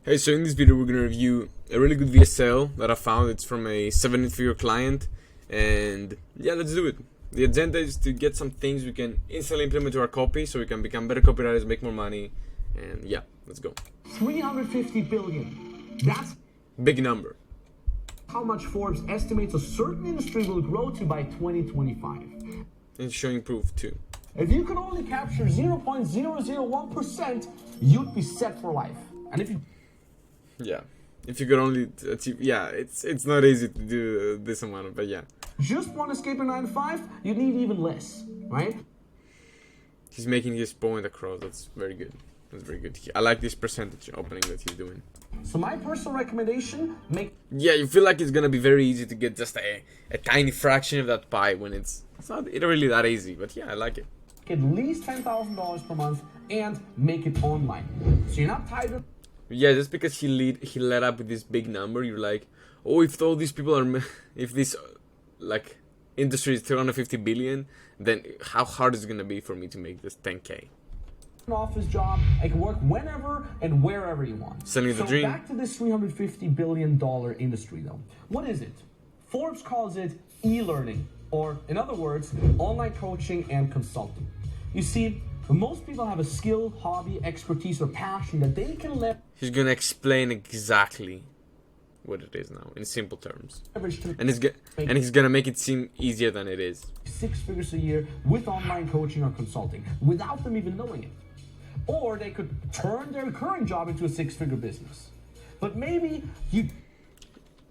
Hey, so in this video we're gonna review a really good VSL that I found. It's from a 7-figure client, and yeah, let's do it. The agenda is to get some things we can instantly implement to our copy so we can become better copywriters, make more money, and yeah, let's go. 350 billion. That's Big number. how much Forbes estimates a certain industry will grow to by 2025. And showing proof too. If you could only capture 0.001%, you'd be set for life. And if you Yeah, if you could only achieve, yeah, it's not easy to do this amount, but yeah. just want to escape a 9 to 5, you need even less, right? He's making his point across. That's very good. That's very good. I like this percentage opening that he's doing. So my personal recommendation, make Yeah, you feel like it's gonna be very easy to get just a tiny fraction of that pie when it's not really that easy, but yeah, I like it. at least $10,000 per month and make it online. So you're not tied to Yeah, just because he led up with this big number, you're like, oh, if all these people are, if this like industry is 350 billion, then how hard is it gonna be for me to make this 10K? an office job. I can work whenever and wherever you want. Selling the so dream. Back to this $350 billion industry though. What is it? Forbes calls it e-learning, or in other words, online coaching and consulting. You see, most people have a skill, hobby, expertise, or passion that they can He's gonna explain exactly what it is now in simple terms, leverage to and he's gonna make it seem easier than it is. 6 figures a year with online coaching or consulting without them even knowing it. Or they could turn their current job into a 6-figure business. But maybe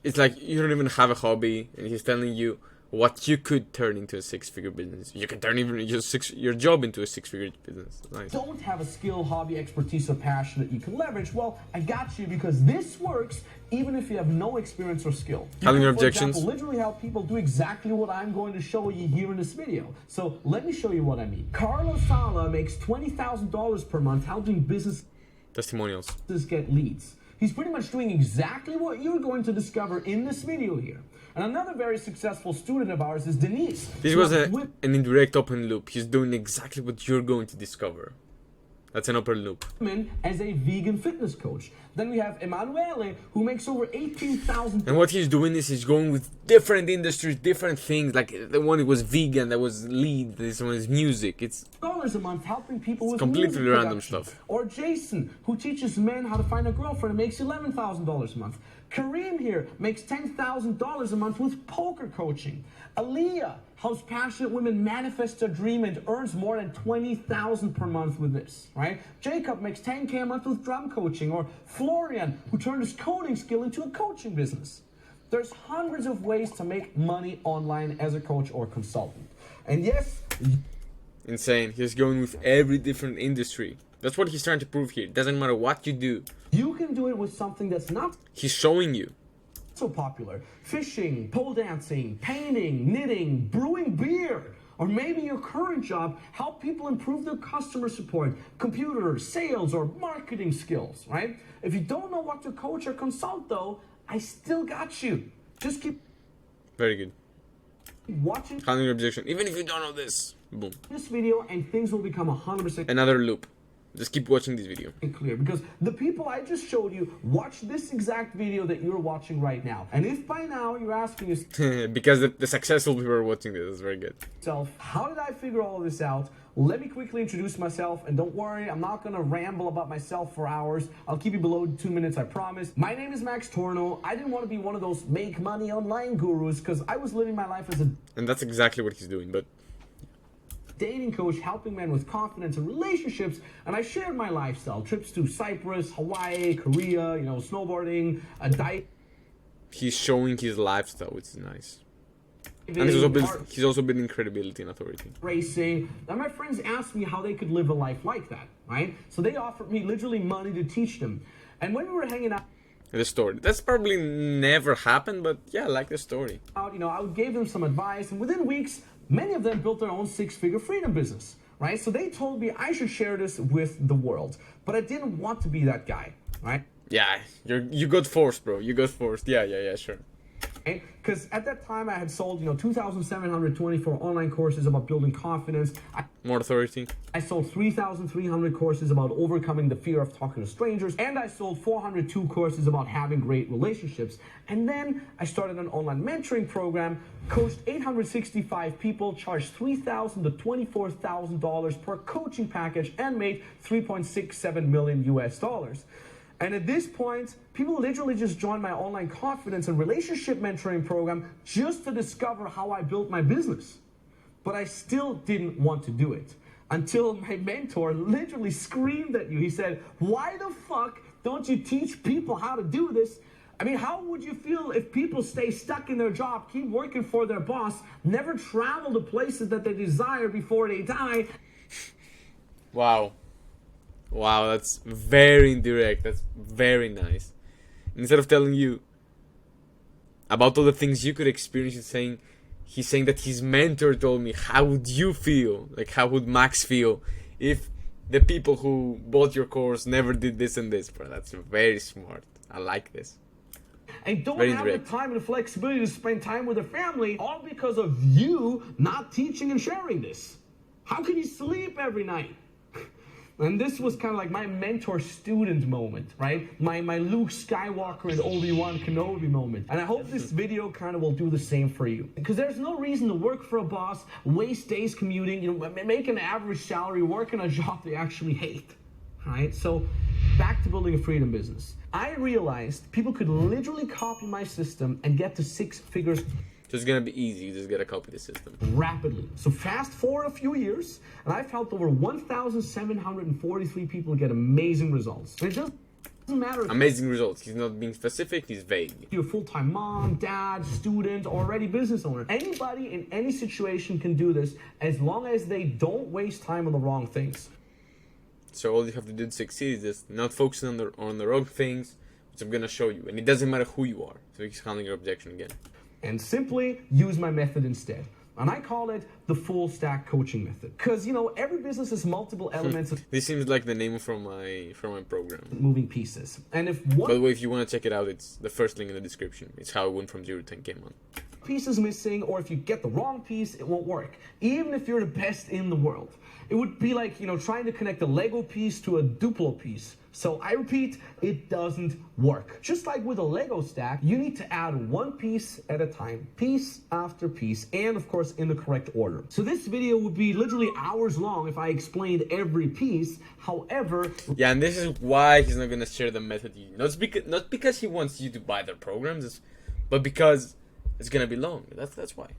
It's like you don't even have a hobby, and he's telling you what you could turn into a 6-figure business. You can turn even your job into a 6-figure business. Nice. don't have a skill, hobby, expertise, or passion that you can leverage. Well, I got you, because this works even if you have no experience or skill. Having For objections? example, literally help people do exactly what I'm going to show you here in this video. So let me show you what I mean. Carlos Sala makes $20,000 per month helping businesses Testimonials. get leads. He's pretty much doing exactly what you're going to discover in this video here. And another very successful student of ours is Denise. This was an indirect open loop. He's doing exactly what you're going to discover. That's an open loop. As a vegan fitness coach. Then we have Emanuele, who makes over $18,000. And what he's doing is he's going with different industries, different things. Like the one that was vegan, that was lead. This one is music. It's dollars a month helping people with completely music random production. stuff. Or Jason, who teaches men how to find a girlfriend and makes $11,000 a month. Kareem here makes $10,000 a month with poker coaching. Aaliyah helps passionate women manifest their dream and earns more than $20,000 per month with this, right? Jacob makes $10K a month with drum coaching. Or Florian, who turned his coding skill into a coaching business. There's hundreds of ways to make money online as a coach or consultant. And yes, insane. He's going with every different industry. That's what he's trying to prove here. It doesn't matter what you do. you can do it with something that's not He's showing you. so popular. Fishing, pole dancing, painting, knitting, brewing beer, or maybe your current job, help people improve their customer support, computer, sales, or marketing skills, right? If you don't know what to coach or consult though, I still got you. Just keep Very good. watching Handling objection. Even if you don't know this. Boom. this video and things will become 100% Another loop. Just keep watching this video. clear, because the people I just showed you watch this exact video that you're watching right now. And if by now you're asking Because the successful people are watching this. That's very good. yourself, how did I figure all of this out? Let me quickly introduce myself, and don't worry, I'm not gonna ramble about myself for hours. I'll keep you below 2 minutes, I promise. My name is Max Torno. I didn't want to be one of those make money online gurus, because I was living my life as a And that's exactly what he's doing. But dating coach, helping men with confidence and relationships, and I shared my lifestyle. Trips to Cyprus, Hawaii, Korea, snowboarding, a diet. he's showing his lifestyle, which is nice. And he's also building credibility and authority. Racing. And my friends asked me how they could live a life like that, right? So they offered me literally money to teach them. And when we were hanging out, The story. That's probably never happened, but yeah, I like the story. I would give them some advice, and within weeks, many of them built their own 6-figure freedom business, right? So they told me I should share this with the world, but I didn't want to be that guy, right? Yeah, you got forced, bro. You got forced. Yeah, sure. Because at that time I had sold, 2,724 online courses about building confidence. More authority. I sold 3,300 courses about overcoming the fear of talking to strangers, and I sold 402 courses about having great relationships. And then I started an online mentoring program, coached 865 people, charged $3,000 to $24,000 per coaching package, and made 3.67 million US dollars. And at this point, people literally just joined my online confidence and relationship mentoring program just to discover how I built my business. But I still didn't want to do it until my mentor literally screamed at you. He said, "Why the fuck don't you teach people how to do this? I mean, how would you feel if people stay stuck in their job, keep working for their boss, never travel to places that they desire before they die?" Wow. Wow, that's very indirect. That's very nice. Instead of telling you about all the things you could experience, he's saying that his mentor told me, how would you feel? Like, how would Max feel if the people who bought your course never did this and this? Bro, that's very smart. I like this. And don't have the time and the flexibility to spend time with their family, all because of you not teaching and sharing this. How can you sleep every night? And this was kind of like my mentor-student moment, right? My Luke Skywalker and Obi-Wan Kenobi moment. And I hope this video kind of will do the same for you. Because there's no reason to work for a boss, waste days commuting, make an average salary, work in a job they actually hate, right? So back to building a freedom business. I realized people could literally copy my system and get to 6 figures. So it's gonna be easy, you just gotta copy the system. Rapidly. So fast forward a few years, and I've helped over 1,743 people get amazing results. And it doesn't matter. Amazing results. He's not being specific, he's vague. You're a full-time mom, dad, student, or already business owner. Anybody in any situation can do this as long as they don't waste time on the wrong things. So all you have to do to succeed is just not focusing on the wrong things, which I'm gonna show you. And it doesn't matter who you are. So he's handling your objection again. And simply use my method instead. And I call it the full stack coaching method. Because, every business has multiple elements of This seems like the name from my program. moving pieces. And if By one the way, if you want to check it out, it's the first link in the description. It's how I went from 0 to 10K a month. piece is missing, or if you get the wrong piece, it won't work. Even if you're the best in the world. It would be like, trying to connect a Lego piece to a Duplo piece. So I repeat, it doesn't work. Just like with a Lego stack, you need to add one piece at a time, piece after piece, and of course in the correct order. So this video would be literally hours long if I explained every piece. However, yeah, and this is why he's not gonna share the method. Not because he wants you to buy their programs, but because it's gonna be long. That's why.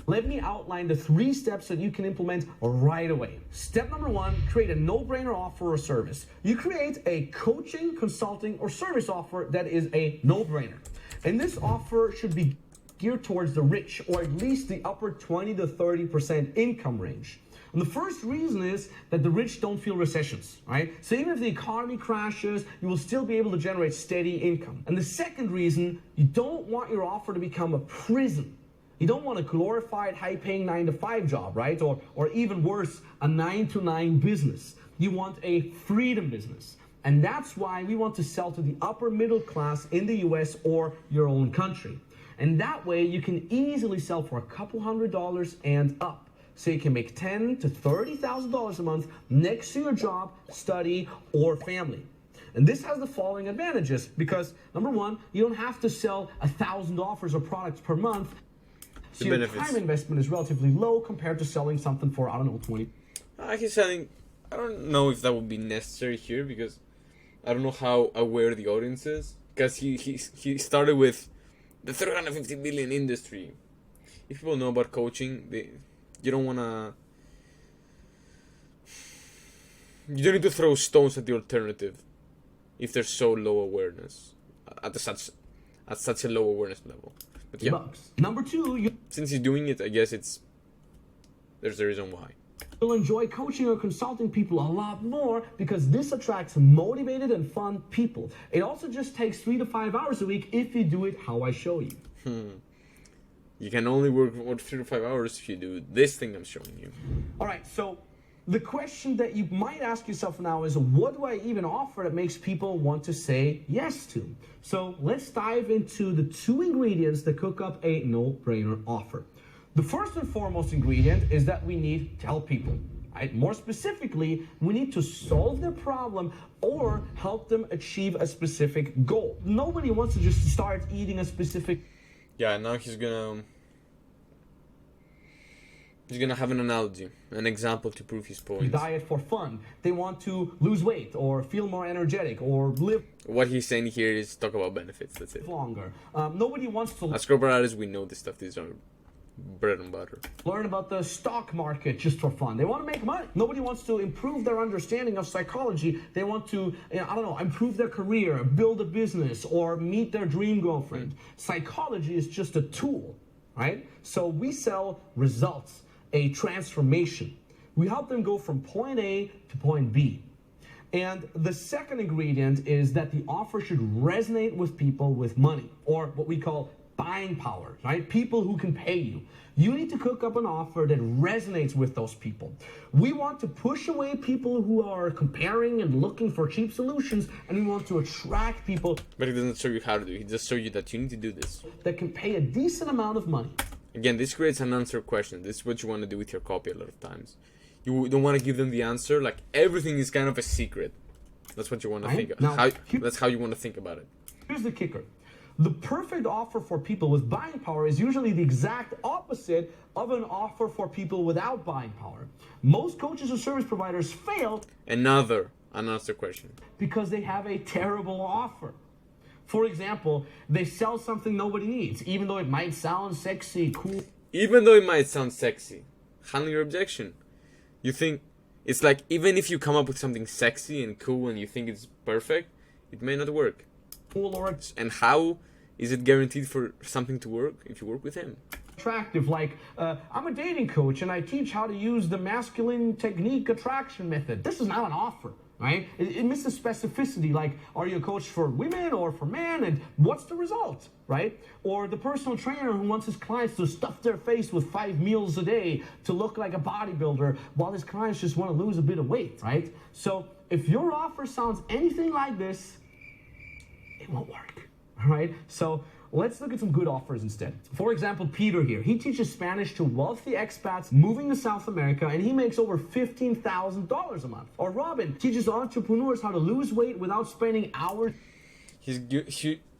Let me outline the 3 steps that you can implement right away. Step number 1, create a no-brainer offer or service. You create a coaching, consulting, or service offer that is a no-brainer. And this offer should be geared towards the rich, or at least the upper 20 to 30% income range. And the first reason is that the rich don't feel recessions, right? So even if the economy crashes, you will still be able to generate steady income. And the second reason, you don't want your offer to become a prison. You don't want a glorified, high-paying 9-to-5 job, right? Or even worse, a 9-to-9 business. You want a freedom business. And that's why we want to sell to the upper middle class in the US or your own country. And that way you can easily sell for a couple $100s and up. So you can make $10,000 to $30,000 a month next to your job, study, or family. And this has the following advantages because, number 1, you don't have to sell 1,000 offers or products per month. So your time investment is relatively low compared to selling something for, 20. He's selling, I don't know if that would be necessary here because I don't know how aware the audience is. Because he started with the 350 billion industry. If people know about coaching, you don't need to throw stones at the alternative if there's so low awareness at such a low awareness level. But yeah. Number 2, since he's doing it, I guess there's a reason why. You'll enjoy coaching or consulting people a lot more because this attracts motivated and fun people. It also just takes 3 to 5 hours a week if you do it how I show you. You can only work for 3 to 5 hours if you do this thing I'm showing you. All right, so The question that you might ask yourself now is, what do I even offer that makes people want to say yes to? So let's dive into the 2 ingredients that cook up a no-brainer offer. The first and foremost ingredient is that we need to help people. Right? More specifically, we need to solve their problem or help them achieve a specific goal. Nobody wants to just start eating a specific... Yeah, now he's gonna have an analogy, an example to prove his point. diet for fun. They want to lose weight or feel more energetic or live... What he's saying here is talk about benefits, that's it. ...longer. Nobody wants to... As copywriters, we know this stuff. These are bread and butter. Learn about the stock market just for fun. They want to make money. Nobody wants to improve their understanding of psychology. They want to, improve their career, build a business, or meet their dream girlfriend. Psychology is just a tool, right? So we sell results, a transformation. We help them go from point A to point B. And the second ingredient is that the offer should resonate with people with money, or what we call buying power, right? People who can pay you. You need to cook up an offer that resonates with those people. We want to push away people who are comparing and looking for cheap solutions, and we want to attract people. But he doesn't show you how to do it. He just shows you that you need to do this. That can pay a decent amount of money. Again, this creates an unanswered question. This is what you want to do with your copy a lot of times. You don't want to give them the answer. Like, everything is kind of a secret. That's what you want to think of. Now, that's how you want to think about it. Here's the kicker. The perfect offer for people with buying power is usually the exact opposite of an offer for people without buying power. Most coaches or service providers fail. Another unanswered question. Because they have a terrible offer. For example, they sell something nobody needs, even though it might sound sexy, cool. Even though it might sound sexy. Handle your objection. You think, it's like, even if you come up with something sexy and cool and you think it's perfect, it may not work. And how is it guaranteed for something to work if you work with him? Attractive, like, I'm a dating coach and I teach how to use the masculine technique attraction method. This is not an offer, right? It misses specificity, like, are you a coach for women or for men, and what's the result, right? Or the personal trainer who wants his clients to stuff their face with 5 meals a day to look like a bodybuilder while his clients just want to lose a bit of weight, right? So if your offer sounds anything like this, it won't work, all right? So let's look at some good offers instead. For example, Peter here, he teaches Spanish to wealthy expats moving to South America, and he makes over $15,000 a month. Or Robin teaches entrepreneurs how to lose weight without spending hours. He's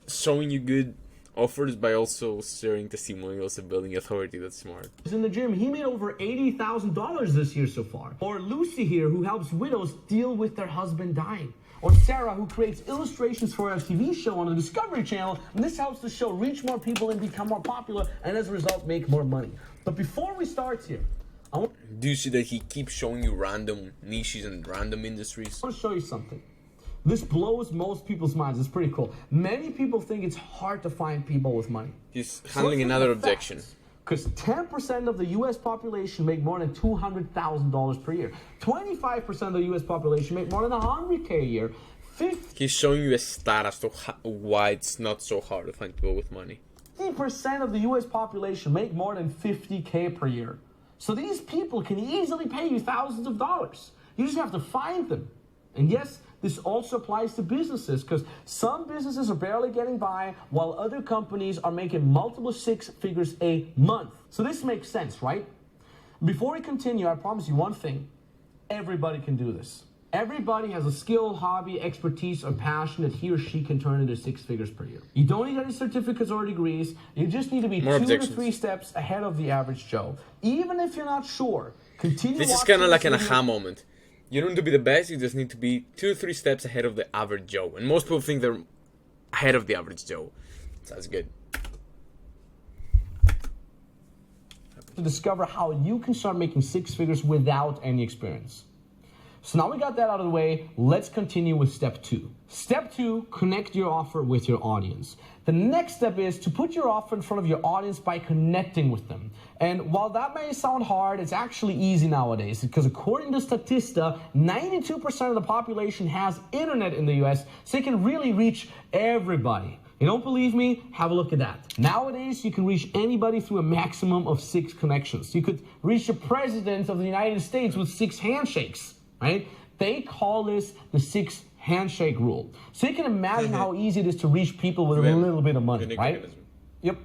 showing you good offers by also sharing testimonials and building authority. That's smart. In the gym, he made over $80,000 this year so far. Or Lucy here, who helps widows deal with their husband dying. Or Sarah, who creates illustrations for a TV show on the Discovery Channel, and this helps the show reach more people and become more popular, and as a result, make more money. But before we start here, do you see that he keeps showing you random niches and random industries? I want to show you something. This blows most people's minds. It's pretty cool. Many people think it's hard to find people with money. He's handling another objection. Because 10% of the U.S. population make more than $200,000 per year. 25% of the U.S. population make more than $100K a year. He's showing you a stat as to why it's not so hard to find people with money. 50% of the U.S. population make more than $50K per year. So these people can easily pay you thousands of dollars. You just have to find them. And yes, this also applies to businesses, because some businesses are barely getting by while other companies are making multiple 6 figures a month. So this makes sense, right? Before we continue, I promise you one thing. Everybody can do this. Everybody has a skill, hobby, expertise, or passion that he or she can turn into 6 figures per year. You don't need any certificates or degrees. You just need to be 2 to 3 steps ahead of the average Joe. Even if you're not sure, continue. This is kind of like an aha moment. You don't need to be the best, you just need to be 2 or 3 steps ahead of the average Joe. And most people think they're ahead of the average Joe. So that's good. To discover how you can start making 6 figures without any experience. So now we got that out of the way, let's continue with step 2. Step 2, connect your offer with your audience. The next step is to put your offer in front of your audience by connecting with them. And while that may sound hard, it's actually easy nowadays, because according to Statista, 92% of the population has internet in the US, so they can really reach everybody. You don't believe me? Have a look at that. Nowadays, you can reach anybody through a maximum of 6 connections. You could reach the president of the United States with 6 handshakes, right? They call this the 6 handshake rule. So you can imagine how easy it is to reach people with a little bit of money, right? Yep,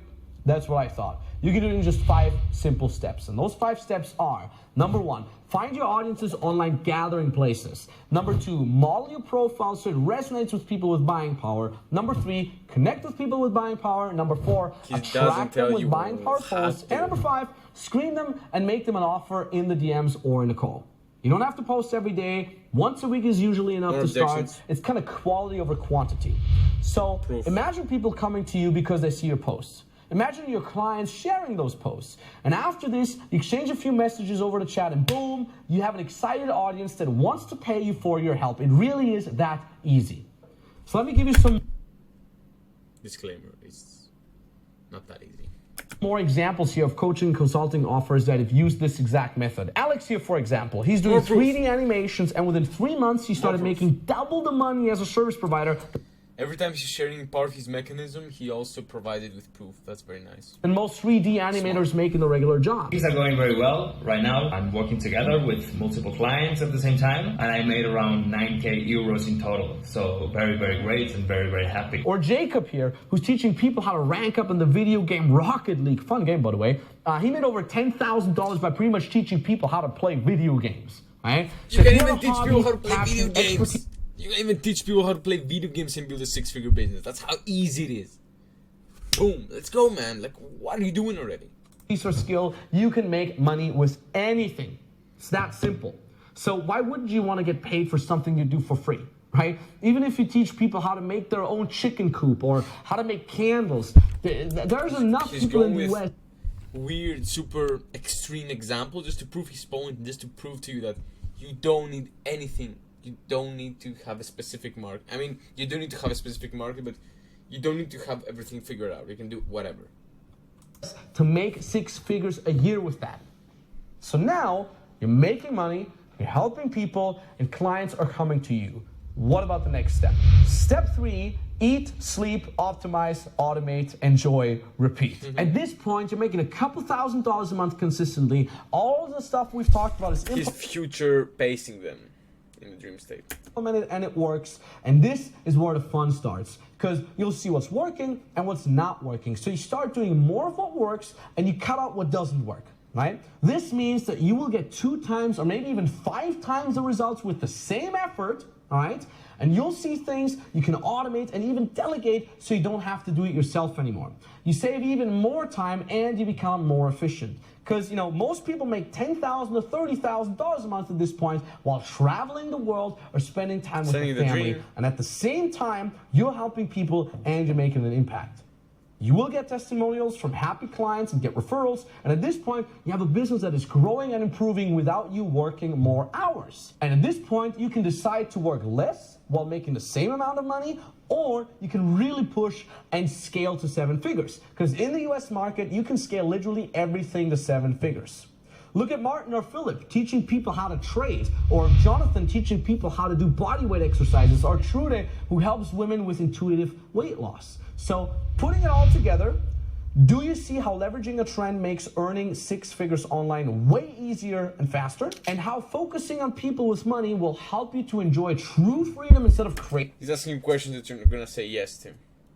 that's what I thought. You can do it in just 5 simple steps. And those 5 steps are, number 1, find your audience's online gathering places. Number 2, model your profile so it resonates with people with buying power. Number 3, connect with people with buying power. Number 4, attract them with buying power posts. And number 5, screen them and make them an offer in the DMs or in a call. You don't have to post every day. Once a week is usually enough to start. It's kind of quality over quantity. So imagine people coming to you because they see your posts. Imagine your clients sharing those posts. And after this, you exchange a few messages over the chat and boom, you have an excited audience that wants to pay you for your help. It really is that easy. So let me give you some disclaimer, it's not that easy. More examples here of coaching consulting offers that have used this exact method. Alex here, for example, he's doing 3D animations, and within 3 months, he started making double the money as a service provider. Every time he's sharing part of his mechanism, he also provided with proof. That's very nice. And most 3D animators making the regular job. Things are going very well. Right now, I'm working together with multiple clients at the same time, and I made around 9k euros in total. So very, very great and very, very happy. Or Jacob here, who's teaching people how to rank up in the video game Rocket League. Fun game, by the way. He made over $10,000 by pretty much teaching people how to play video games. Right? You can even teach people how to play video games. You can even teach people how to play video games and build a 6-figure business. That's how easy it is. Boom, let's go, man. Like, what are you doing already? Piece or skill, you can make money with anything. It's that simple. So why wouldn't you want to get paid for something you do for free, right? Even if you teach people how to make their own chicken coop or how to make candles, there's enough people in the US. Weird, super extreme example just to prove his point, just to prove to you that you don't need anything. You don't need to have a specific market. I mean, you do need to have a specific market, but you don't need to have everything figured out. You can do whatever. To make 6 figures a year with that. So now you're making money, you're helping people, and clients are coming to you. What about the next step? Step 3, eat, sleep, optimize, automate, enjoy, repeat. At this point, you're making a couple $1,000s a month consistently. All of the stuff we've talked about is He's future pacing them in the dream state. Implemented and it works. And this is where the fun starts, because you'll see what's working and what's not working. So you start doing more of what works and you cut out what doesn't work, right? This means that you will get 2 times or maybe even 5 times the results with the same effort, all right? And you'll see things you can automate and even delegate so you don't have to do it yourself anymore. You save even more time and you become more efficient. Because, you know, most people make $10,000 to $30,000 a month at this point while traveling the world or spending time with their family. And at the same time, you're helping people and you're making an impact. You will get testimonials from happy clients and get referrals. And at this point, you have a business that is growing and improving without you working more hours. And at this point, you can decide to work less while making the same amount of money, or you can really push and scale to 7 figures. Because in the US market, you can scale literally everything to 7 figures. Look at Martin or Philip teaching people how to trade, or Jonathan teaching people how to do bodyweight exercises, or Trude who helps women with intuitive weight loss. So putting it all together, do you see how leveraging a trend makes earning 6 figures online way easier and faster? And how focusing on people with money will help you to enjoy true freedom instead of crazy? He's asking questions that you're going to say yes to.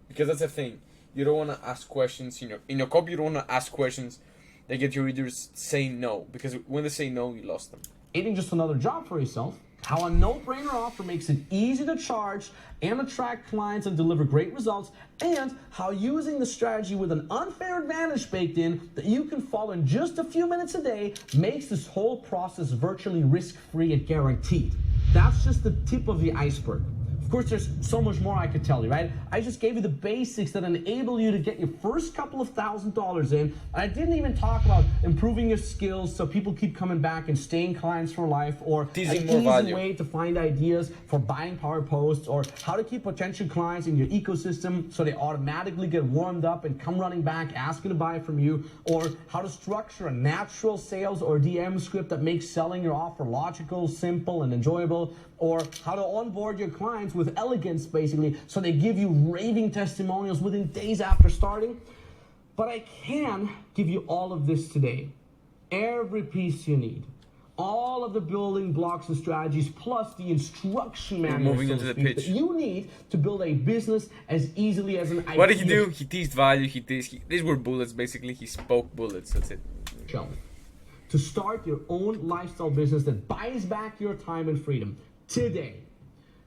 Because that's the thing. You don't want to ask questions, in your copy you don't want to ask questions that get your readers saying no. Because when they say no, you lost them. Creating just another job for yourself. How a no-brainer offer makes it easy to charge and attract clients and deliver great results, and how using the strategy with an unfair advantage baked in that you can follow in just a few minutes a day makes this whole process virtually risk-free and guaranteed. That's just the tip of the iceberg. Of course, there's so much more I could tell you, right? I just gave you the basics that enable you to get your first couple of $1,000s in. And I didn't even talk about improving your skills so people keep coming back and staying clients for life, or an easy way to find ideas for buying power posts, or how to keep potential clients in your ecosystem so they automatically get warmed up and come running back asking to buy from you, or how to structure a natural sales or DM script that makes selling your offer logical, simple, and enjoyable, or how to onboard your clients with with elegance, basically, so they give you raving testimonials within days after starting. But I can give you all of this today. Every piece you need. All of the building blocks and strategies, plus the instruction manual that you need to build a business as easily as an idea. What did he do? He teased value, these were bullets, basically. He spoke bullets, that's it. To start your own lifestyle business that buys back your time and freedom today.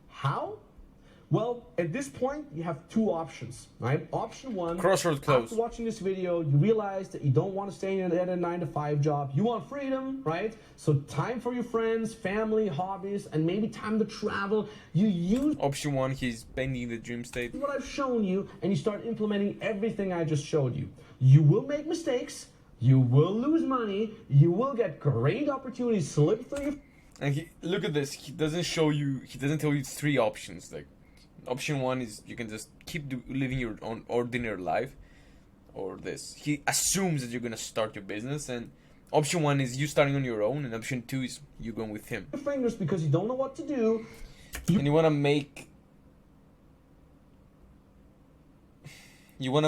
How? Well, at this point, you have two options, right? Option one, crossroad close. After watching this video, you realize that you don't want to stay at a 9-to-5 job. You want freedom, right? So time for your friends, family, hobbies, and maybe time to travel. You use option one, he's bending the dream state. What I've shown you, and you start implementing everything I just showed you. You will make mistakes. You will lose money. You will get great opportunities slip through your... And look at this. He doesn't show you, he doesn't tell you three options. Like, option one is you can just keep living your own ordinary life, or this. He assumes that you're gonna start your business, and option one is you starting on your own, and option two is you going with him. Your fingers because you don't know what to do. And you wanna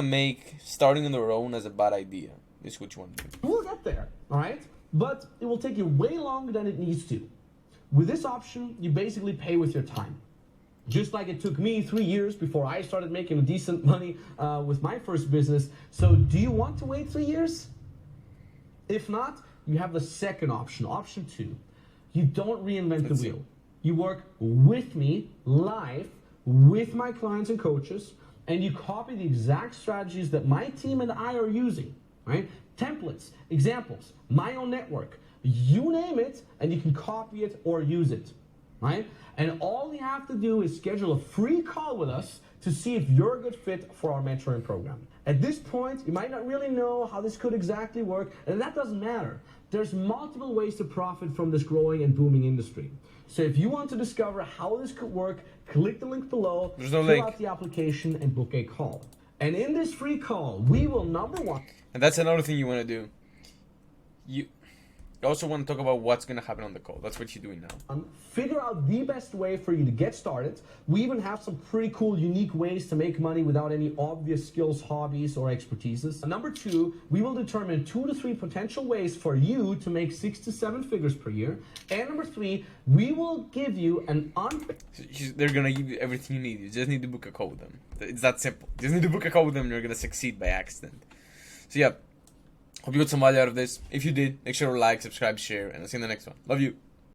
make starting on your own as a bad idea. This is what you want to do. We'll get there, all right? But it will take you way longer than it needs to. With this option, you basically pay with your time. Just like it took me 3 years before I started making decent money with my first business. So do you want to wait 3 years? If not, you have the second option, option two. You don't reinvent the wheel. You work with me live with my clients and coaches, and you copy the exact strategies that my team and I are using, right? Templates, examples, my own network, you name it, and you can copy it or use it, right? And all you have to do is schedule a free call with us to see if you're a good fit for our mentoring program. At this point, you might not really know how this could exactly work, and that doesn't matter. There's multiple ways to profit from this growing and booming industry. So if you want to discover how this could work, click the link below, fill out the application, and book a call. And in this free call, we will, number one... And that's another thing you want to do. You also want to talk about what's going to happen on the call. That's what you're doing now. Figure out the best way for you to get started. We even have some pretty cool, unique ways to make money without any obvious skills, hobbies, or expertises. Number two, we will determine 2 to 3 potential ways for you to make 6 to 7 figures per year. And number three, we will give you an They're going to give you everything you need. You just need to book a call with them. It's that simple. You just need to book a call with them and you're going to succeed by accident. So yeah, hope you got some value out of this. If you did, make sure to like, subscribe, share, and I'll see you in the next one. Love you.